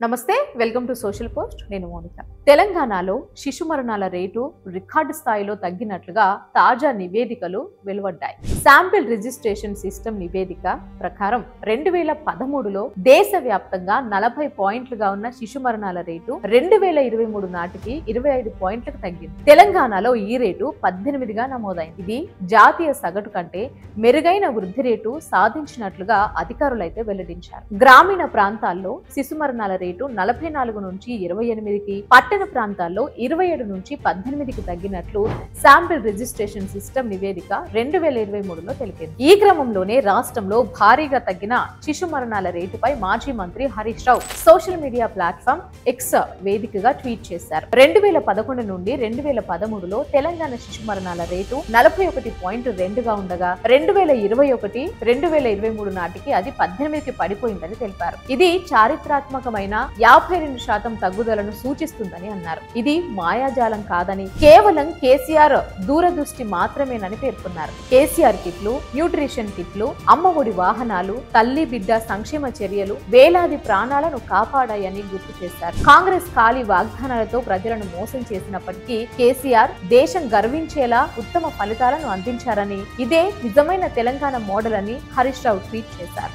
నమస్తే welcome to social post నేను Monica. తెలంగాణలో శిశు మరణాల రేటు రికార్డు స్థాయిలో తగ్గినట్లుగా తాజా నివేదికలు వెలువడ్డాయి. శాంపిల్ రిజిస్ట్రేషన్ సిస్టమ్ నివేదిక ప్రకారం 2013లో దేశవ్యాప్తంగా 40 పాయింట్లుగా ఉన్న శిశు మరణాల రేటు 2023 నాటికి 25 పాయింట్లకు తగ్గింది. తెలంగాణలో ఈ రేటు 18గా నమోదైంది. ఇది జాతీయ సగటు కంటే మెరుగైన వృద్ధి రేటు సాధించినట్లుగా అధికారులైతే వెల్లడించారు. గ్రామీణ ప్రాంతాల్లో శిశు మరణాల రేటు 44 నుంచి 28కి, పట్టణ ప్రాంతాల్లో 27 నుంచి 18కి తగ్గినట్లు శాంపిల్ రిజిస్ట్రేషన్ సిస్టమ్ నివేదిక 2023లో తెలిపింది. ఈ క్రమంలోనే రాష్ట్రంలో భారీగా తగ్గిన శిశు మరణాల రేటుపై మాజీ మంత్రి Harish Rao social media platform X వేదికగా ట్వీట్ చేశారు. 2011 నుండి 2013లో తెలంగాణ శిశు మరణాల రేటు 41.2గా ఉండగా 2021, 2023 నాటికి అది 18కి పడిపోయిందని తెలిపారు. ఇది చారిత్రాత్మకమైన 52% తగ్గుదలను సూచిస్తుందని అన్నారు. ఇది మాయాజాలం కాదని, కేవలం కేసీఆర్ దూరదృష్టి మాత్రమేనని పేర్కొన్నారు. కేసీఆర్ కిట్లు, న్యూట్రిషన్ కిట్లు, అమ్మఒడి వాహనాలు, తల్లి బిడ్డ సంక్షేమ చర్యలు వేలాది ప్రాణాలను కాపాడాయని గుర్తు చేశారు. కాంగ్రెస్ ఖాళీ వాగ్దానాలతో ప్రజలను మోసం చేసినప్పటికీ కేసీఆర్ దేశం గర్వించేలా ఉత్తమ ఫలితాలను అందించారని, ఇదే నిజమైన తెలంగాణ మోడల్ అని హరీష్ రావు ట్వీట్ చేశారు.